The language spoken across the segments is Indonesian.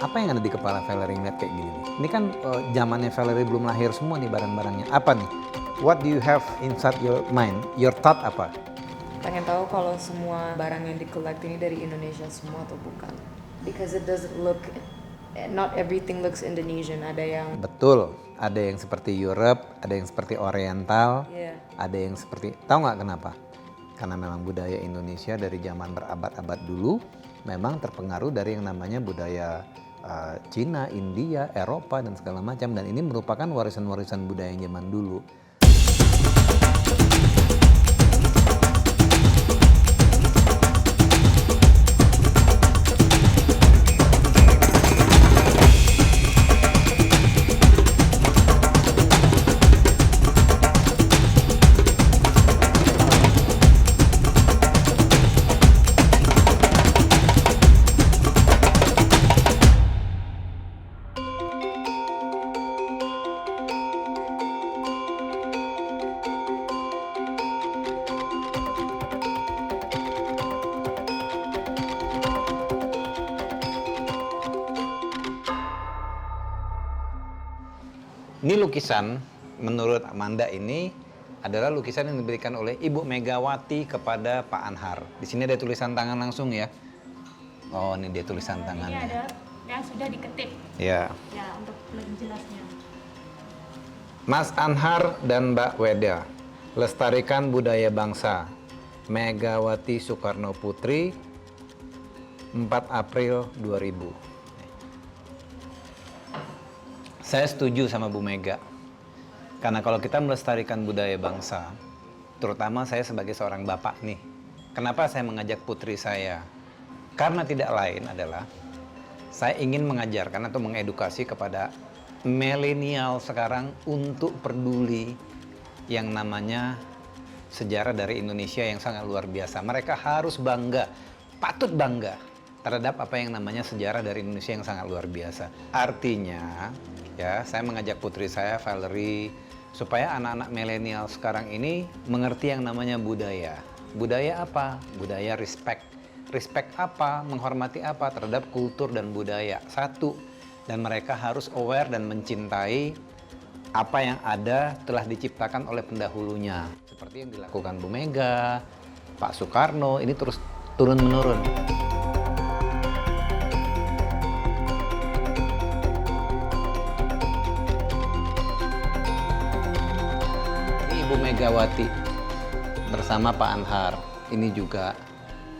Apa yang ada di kepala Valerie ngeliat kayak gini nih? Ini kan zamannya Valerie belum lahir semua nih barang-barangnya. Apa nih? What do you have inside your mind? Your thought apa? Pengen tahu kalau semua barang yang di-collect ini dari Indonesia semua atau bukan. Because it doesn't look, not everything looks Indonesian. Ada yang Betul, ada yang seperti Europe, ada yang seperti Oriental, ada yang seperti, tahu nggak kenapa? Karena memang budaya Indonesia dari zaman berabad-abad dulu memang terpengaruh dari yang namanya budaya Cina, India, Eropa dan segala macam, dan ini merupakan warisan-warisan budaya yang zaman dulu. Ini lukisan, menurut Amanda ini adalah lukisan yang diberikan oleh Ibu Megawati kepada Pak Anhar. Di sini ada tulisan tangan langsung ya. Oh, ini dia tulisan tangannya. Ini ada yang sudah diketik. Ya. Ya, untuk lebih jelasnya. Mas Anhar dan Mbak Weda, lestarikan budaya bangsa. Megawati Soekarno Putri, 4 April 2000. Saya setuju sama Bu Mega, karena kalau kita melestarikan budaya bangsa, terutama saya sebagai seorang bapak nih, kenapa saya mengajak putri saya? Karena tidak lain adalah, saya ingin mengajarkan atau mengedukasi kepada milenial sekarang untuk peduli yang namanya sejarah dari Indonesia yang sangat luar biasa. Mereka harus bangga, patut bangga terhadap apa yang namanya sejarah dari Indonesia yang sangat luar biasa. Artinya, ya, saya mengajak putri saya, Valerie, supaya anak-anak milenial sekarang ini mengerti yang namanya budaya. Budaya apa? Budaya respect. Respect apa? Menghormati apa terhadap kultur dan budaya. Satu, dan mereka harus aware dan mencintai apa yang ada telah diciptakan oleh pendahulunya. Seperti yang dilakukan Bu Mega, Pak Soekarno, ini terus turun-menurun. Ibu Megawati bersama Pak Anhar, ini juga,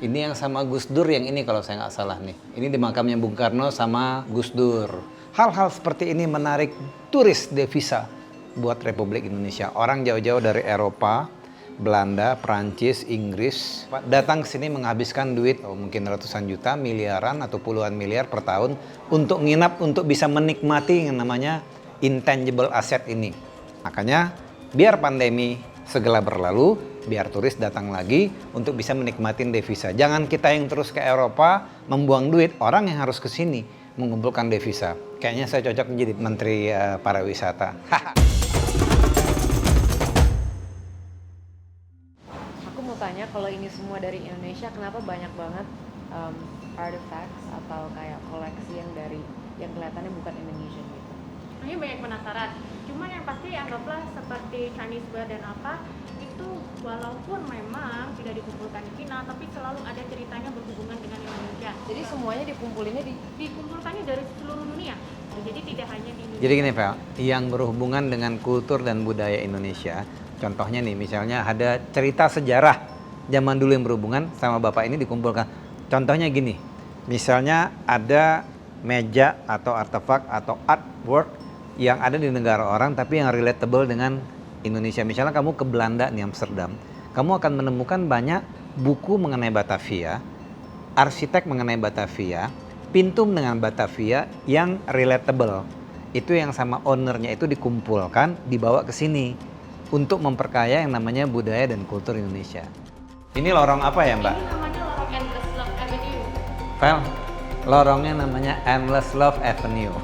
ini yang sama Gus Dur yang ini kalau saya nggak salah nih. Ini di makamnya Bung Karno sama Gus Dur. Hal-hal seperti ini menarik turis devisa buat Republik Indonesia. Orang jauh-jauh dari Eropa, Belanda, Prancis, Inggris datang ke sini menghabiskan duit mungkin ratusan juta, miliaran atau puluhan miliar per tahun untuk nginap, untuk bisa menikmati yang namanya intangible asset ini. Makanya biar pandemi segera berlalu, biar turis datang lagi untuk bisa menikmatin devisa. Jangan kita yang terus ke Eropa membuang duit, orang yang harus ke sini mengumpulkan devisa. Kayaknya saya cocok menjadi Menteri Pariwisata. Aku mau tanya, kalau ini semua dari Indonesia, kenapa banyak banget artifacts atau kayak koleksi yang kelihatannya bukan Indonesian gitu? Ini banyak penasaran. Cuma yang pasti anggaplah seperti Chinese ware dan apa, itu walaupun memang tidak dikumpulkan di Cina, tapi selalu ada ceritanya berhubungan dengan Indonesia. Jadi semuanya dikumpulkannya Dikumpulkannya dari seluruh dunia. Jadi tidak hanya di Indonesia. Jadi gini, Vel, yang berhubungan dengan kultur dan budaya Indonesia, contohnya nih, misalnya ada cerita sejarah zaman dulu yang berhubungan sama bapak ini dikumpulkan. Contohnya gini, misalnya ada meja atau artefak atau artwork yang ada di negara orang tapi yang relatable dengan Indonesia. Misalnya kamu ke Belanda nih, Amsterdam, kamu akan menemukan banyak buku mengenai Batavia, arsitek mengenai Batavia, pintum dengan Batavia yang relatable. Itu yang sama ownernya itu dikumpulkan, dibawa ke sini untuk memperkaya yang namanya budaya dan kultur Indonesia. Ini lorong apa ya, Mbak? Ini namanya lorong Endless Love Avenue. Vel, lorongnya namanya Endless Love Avenue.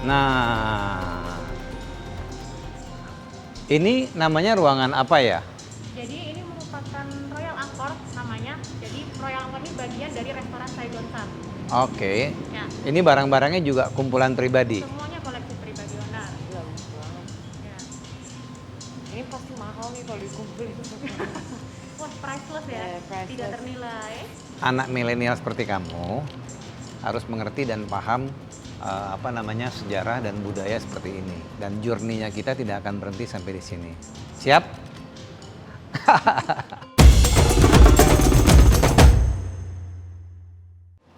Nah, ini namanya ruangan apa ya? Jadi ini merupakan Royal Accord namanya. Jadi Royal Angkor ini bagian dari restoran Saigon Sun. Oke. Ya, Ini barang-barangnya juga kumpulan pribadi. semuanya koleksi pribadi owner. Gila, bagus banget. Ya. Ini pasti mahal nih kalau dikumpulin. Wah, priceless ya, Ya, priceless. tidak ternilai. Anak milenial seperti kamu harus mengerti dan paham sejarah dan budaya seperti ini. Dan journey-nya kita tidak akan berhenti sampai di sini. Siap?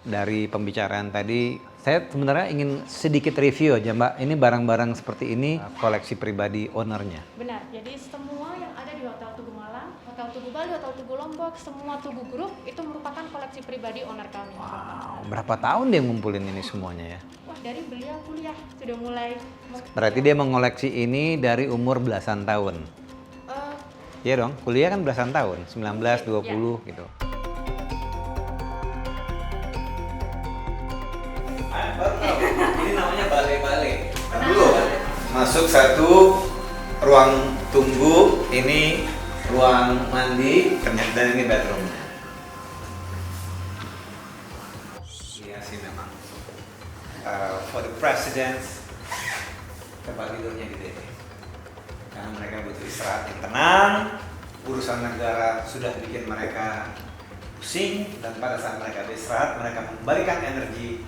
Dari pembicaraan tadi, saya sebenarnya ingin sedikit review aja, Mbak. Ini barang-barang seperti ini koleksi pribadi ownernya. Benar, jadi semua yang ada di Hotel Tugu Malang, Hotel Tugu Bali, Hotel Tugu Lombok, semua Tugu Group itu merupakan koleksi pribadi owner kami. Wow, berapa tahun dia ngumpulin ini semuanya ya? Wah, dari beliau kuliah sudah mulai. Berarti dia mengoleksi ini dari umur belasan tahun. Eh, Iya dong, kuliah kan belasan tahun, 19, 20 gitu. Ini namanya bale-bale. Dulu masuk satu ruang tunggu, ini ruang mandi, ternyata ini bedroomnya. Iya sih memang. For the presidents, tempat tidurnya gede. Karena mereka butuh istirahat yang tenang, urusan negara sudah bikin mereka pusing, dan pada saat mereka beristirahat, mereka memberikan energi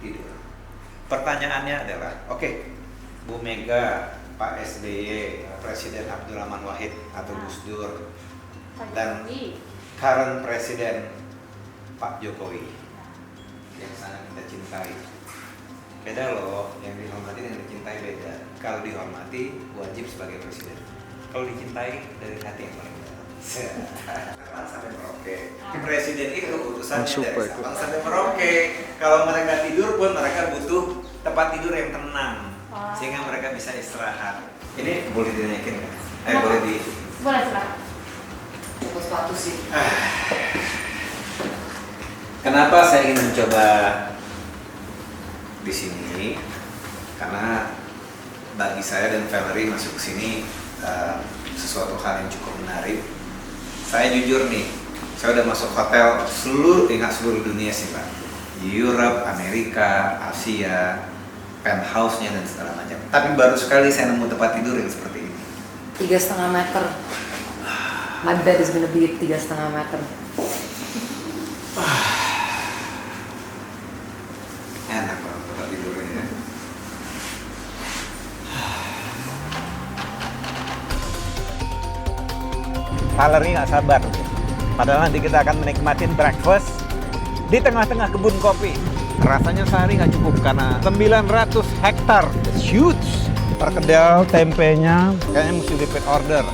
tidur. Pertanyaannya adalah, oke, Bu Mega, Pak SBY, Presiden Abdurrahman Wahid atau Gus Dur, dan current Presiden Pak Jokowi yang sangat kita cintai. Beda loh, yang dihormati dan dicintai beda. Kalau dihormati, wajib sebagai presiden. Kalau dicintai, dari hati yang paling dalam. Sabang sampai Merauke. Presiden itu urusannya dari Sabang sampai Merauke. Kalau mereka tidur pun mereka butuh tempat tidur yang tenang, sehingga mereka bisa istirahat. Ini boleh dinaikin nggak? Boleh di. Boleh, silakan. Buku sepatu sih. Kenapa saya ingin mencoba di sini? Karena bagi saya dan Valerie masuk ke sini sesuatu hal yang cukup menarik. Saya jujur nih, saya udah masuk hotel seluruh dunia sih Pak. Europe, Amerika, Asia, penthouse-nya dan segala macam. Tapi baru sekali saya nemu tempat tidur yang seperti ini. 3,5 meter. My bed is gonna be 3,5 meter. Enak banget tempat tidurnya ya. Valerie nggak sabar. Padahal nanti kita akan menikmatin breakfast di tengah-tengah kebun kopi. Rasanya sehari nggak cukup karena 900 hektar. It's huge. Perkedel tempenya kayaknya mesti repeat order.